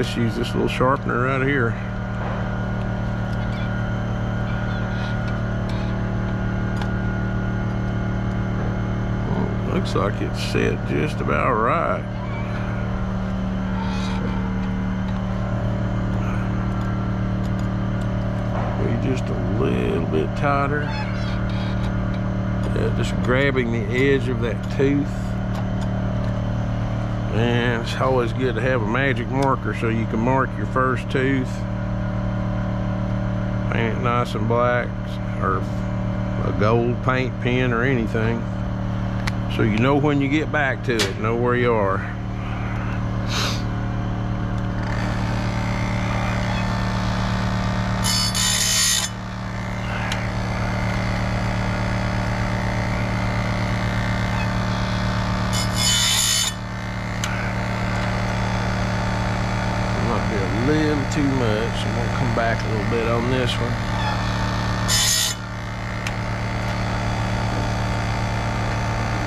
just use this little sharpener right here. Well, looks like it's set just about right. Be just a little bit tighter. Just grabbing the edge of that tooth. And it's always good to have a magic marker so you can mark your first tooth. Paint it nice and black, or a gold paint pen or anything, so you know when you get back to it, know where you are. Little too much. I'm gonna come back a little bit on this one.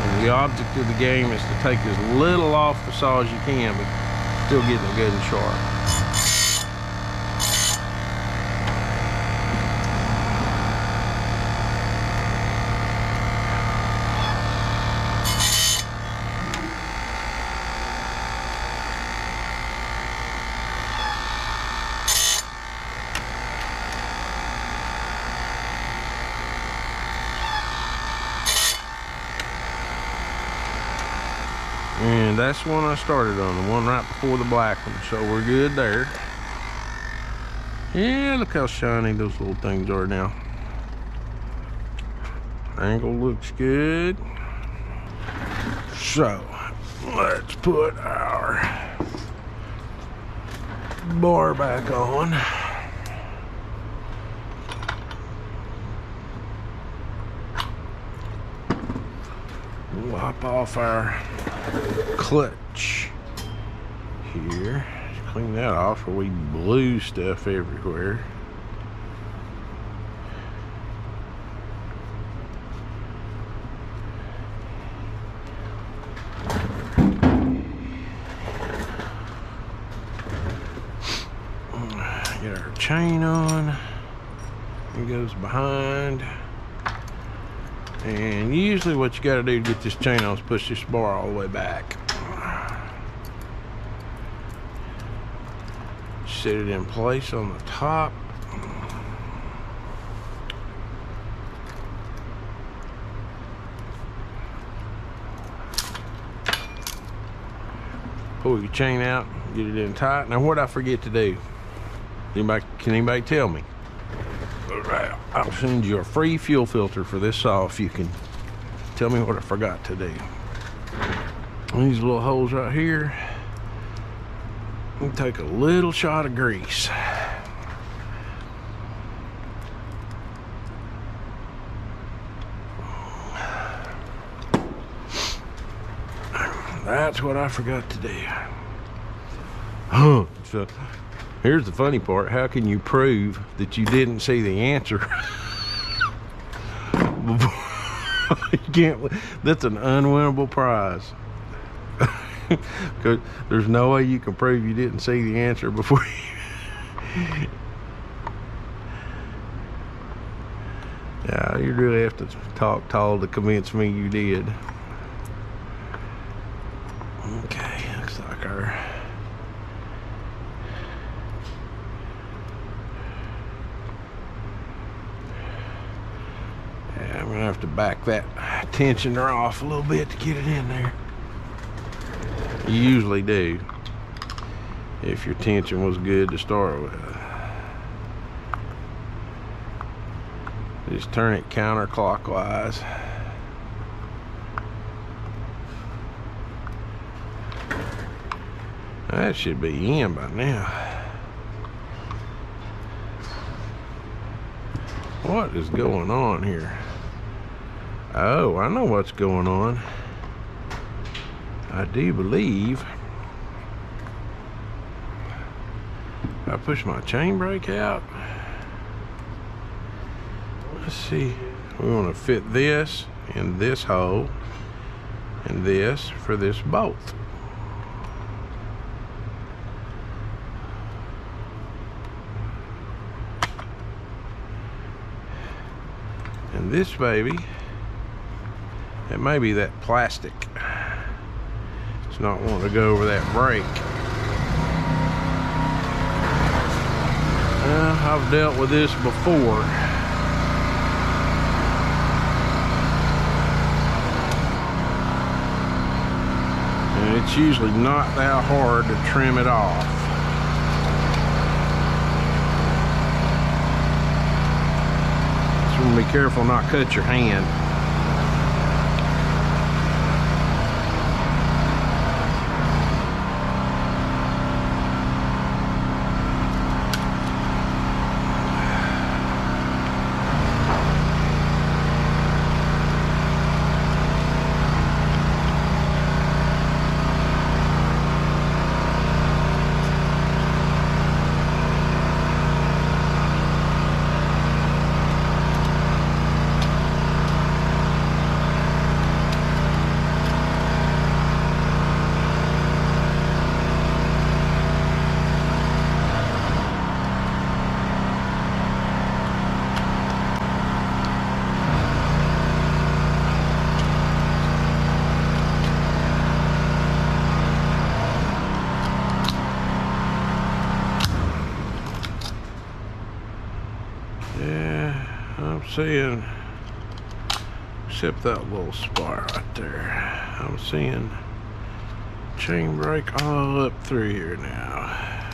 And the object of the game is to take as little off the saw as you can, but still getting it good and sharp. And that's the one I started on, the one right before the black one, so we're good there. Yeah, look how shiny those little things are now. Angle looks good. So, let's put our bar back on. Wipe off our clutch here. Clean that off, or we blew stuff everywhere. Get our chain on. It goes behind. And usually what you got to do to get this chain on is push this bar all the way back. Set it in place on the top. Pull your chain out, get it in tight. Now what did I forget to do? Can anybody tell me? I'll send you a free fuel filter for this saw if you can tell me what I forgot to do. These little holes right here, we take a little shot of grease. That's what I forgot to do. So here's the funny part. How can you prove that you didn't see the answer? You can't. That's an unwinnable prize. Because there's no way you can prove you didn't see the answer before you. Yeah, you really have to talk tall to convince me you did. Okay, looks like our I'm gonna have to back that tensioner off a little bit to get it in there. You usually do, if your tension was good to start with. Just turn it counterclockwise. That should be in by now. What is going on here? Oh, I know what's going on. I do believe I push my chain brake out. Let's see. We want to fit this in this hole and this for this bolt. And this baby, it may be that plastic. It's not wanting to go over that brake. I've dealt with this before. And it's usually not that hard to trim it off. Be careful not cut your hand. Seeing, except that little spot right there, I'm seeing chain brake all up through here now.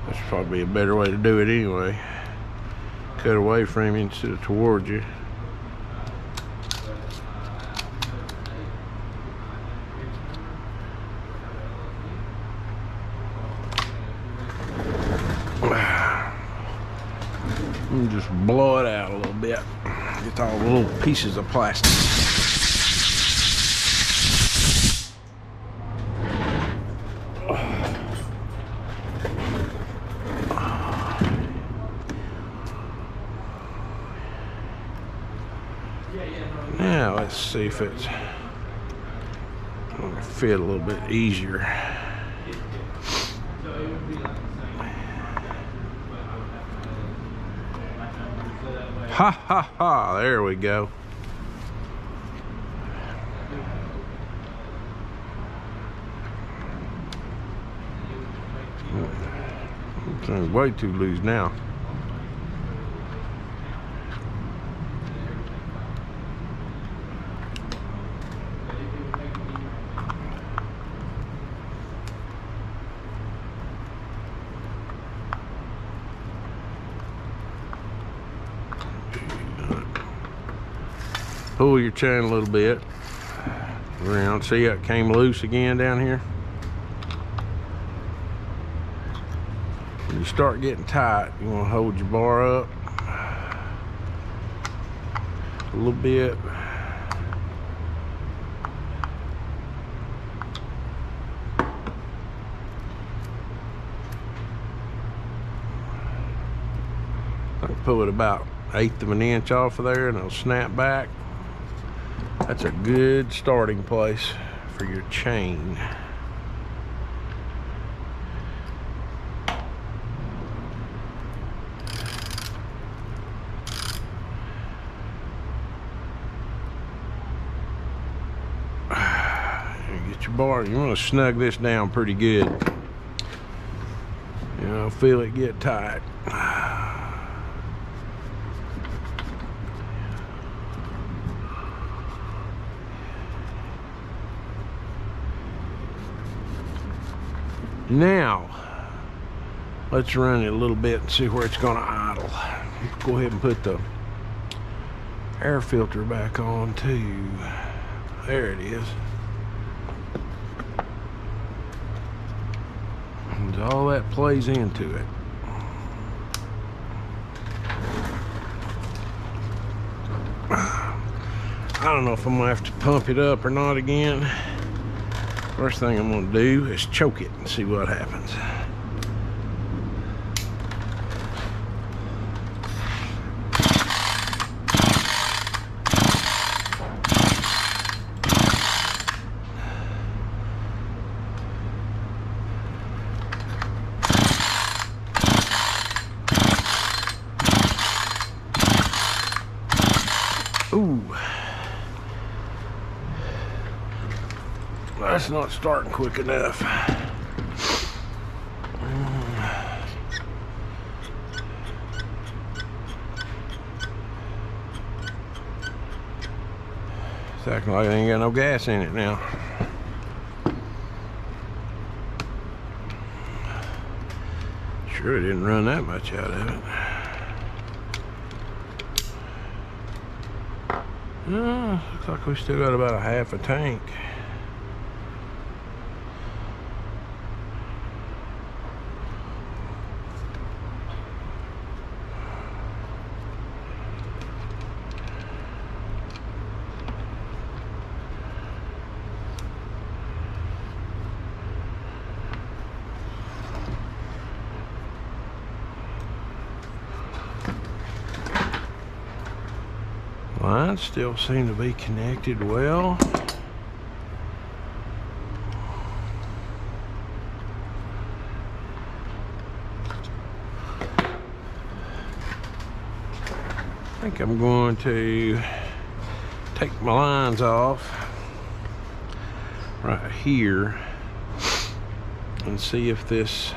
That's probably a better way to do it anyway. Cut away from you instead of towards you. Just blow it out a little bit. Get all the little pieces of plastic. Now let's see if it's going to fit a little bit easier. Ha ha ha, there we go. It's way too loose now. Pull your chain a little bit around. See how it came loose again down here? When you start getting tight, you want to hold your bar up a little bit. I can pull it about 1/8 of an inch off of there and it'll snap back. That's a good starting place for your chain. Get your bar. You want to snug this down pretty good. You know, feel it get tight. Now, let's run it a little bit and see where it's going to idle. Go ahead and put the air filter back on too. There it is. And all that plays into it. I don't know if I'm going to have to pump it up or not again. First thing I'm going to do is choke it and see what happens. it's not starting quick enough. It's acting like it ain't got no gas in it now. Sure, it didn't run that much out of it. Looks like we still got about a half a tank. Lines still seem to be connected well. I think I'm going to take my lines off right here and see if this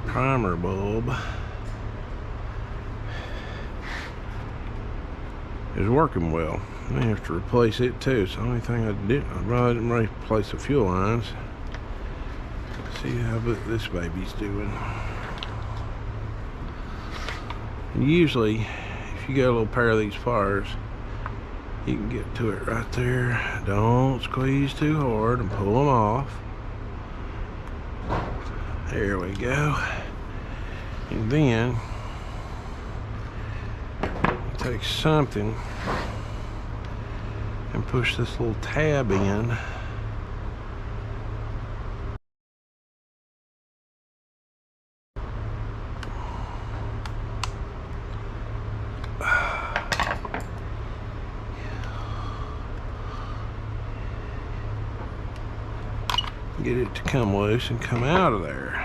primer bulb is working well. I may have to replace it too. It's the only thing I didn't. I'd rather than replace the fuel lines. See how this baby's doing. And usually, if you got a little pair of these pliers, you can get to it right there. Don't squeeze too hard and pull them off. There we go. And then take something and push this little tab in. Get it to come loose and come out of there.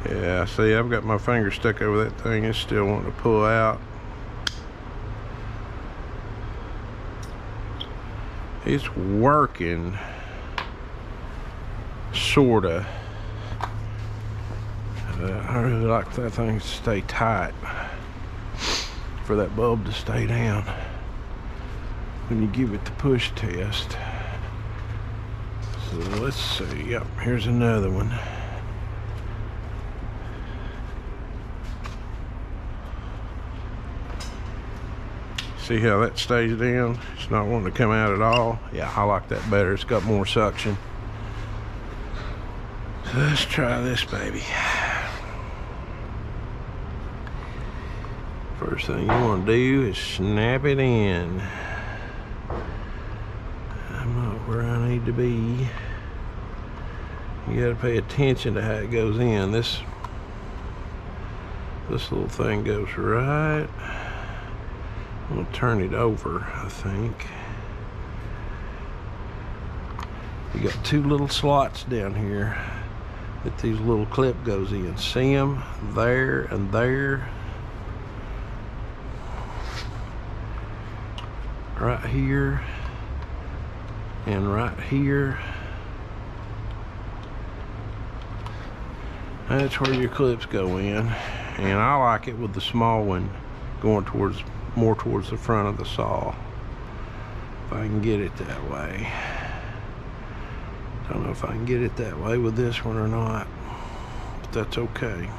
Yeah, see, I've got my finger stuck over that thing. It's still wanting to pull out. It's working, sorta. I really like that thing to stay tight for that bulb to stay down when you give it the push test. So let's see. Yep, here's another one. See how that stays down? It's not wanting to come out at all. Yeah, I like that better. It's got more suction. So let's try this baby. First thing you want to do is snap it in. I'm not where I need to be. You got to pay attention to how it goes in. This little thing goes right. I'm gonna turn it over, I think. You got two little slots down here that these little clip goes in. See them? There and there. Right here and right here. That's where your clips go in. And I like it with the small one going more towards the front of the saw, if I can get it that way. Don't know if I can get it that way with this one or not, but that's okay.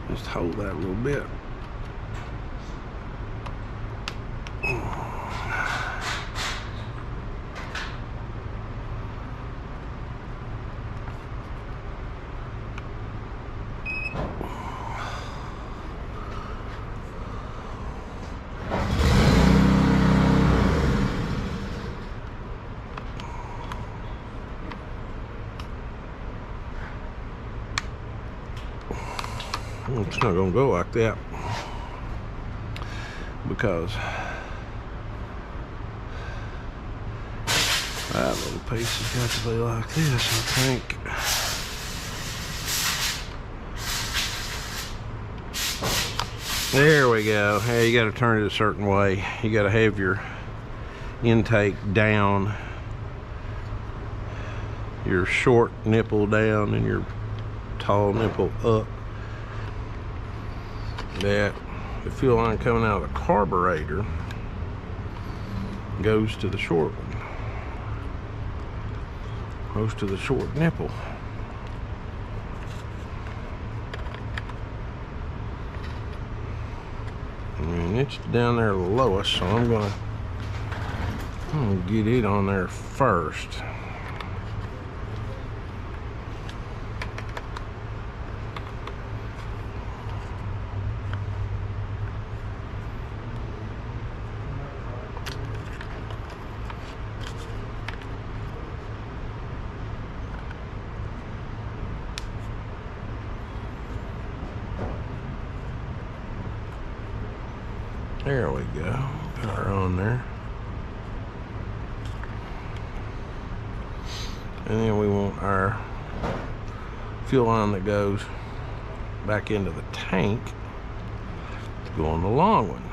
Just hold that a little bit. It's not gonna go like that because that little piece has got to be like this, I think. There we go. Yeah, you got to turn it a certain way. You got to have your intake down, your short nipple down, and your tall nipple up. That the fuel line coming out of the carburetor goes to the short one. Goes to the short nipple. And it's down there the lowest, so I'm gonna get it on there first. There we go. Got her on there. And then we want our fuel line that goes back into the tank to go on the long one.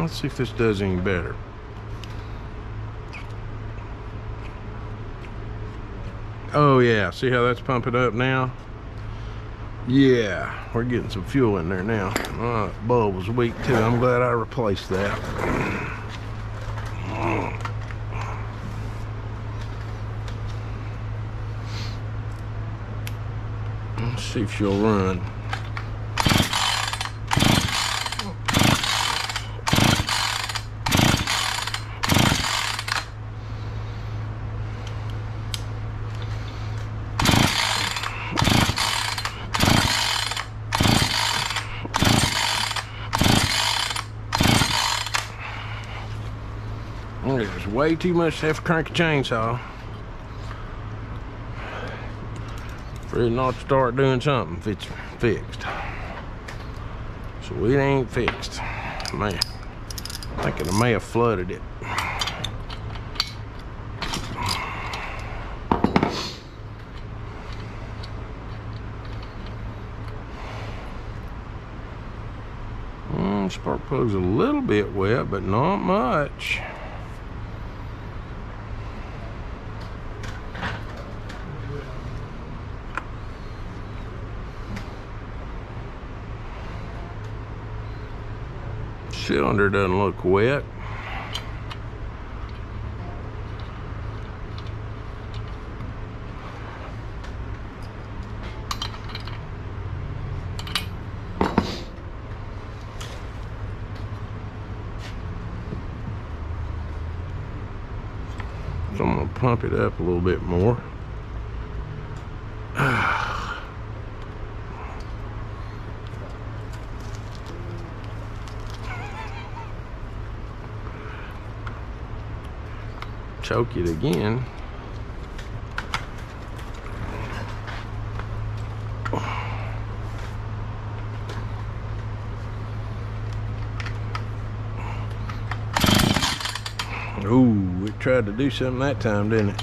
Let's see if this does any better. Oh yeah, see how that's pumping up now? Yeah, we're getting some fuel in there now. The bulb was weak too. I'm glad I replaced that. Let's see if she'll run. There's way too much to have to crank a chainsaw for it not to start doing something if it's fixed. So it ain't fixed. Man, I think it may have flooded it. Spark plug's a little bit wet, but not much. Cylinder doesn't look wet. So I'm gonna pump it up a little bit more. Choke it again. Ooh, it tried to do something that time, didn't it?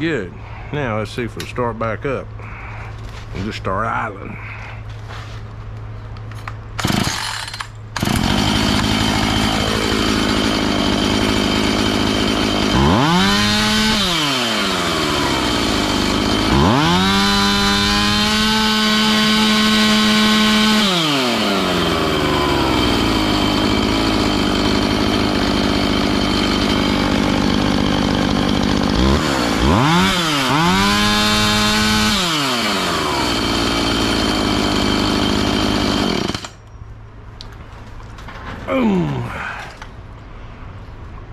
good. Now let's see if it'll start back up. We'll just start idling.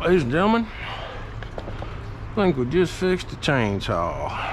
Ladies and gentlemen, I think we just fixed the chainsaw.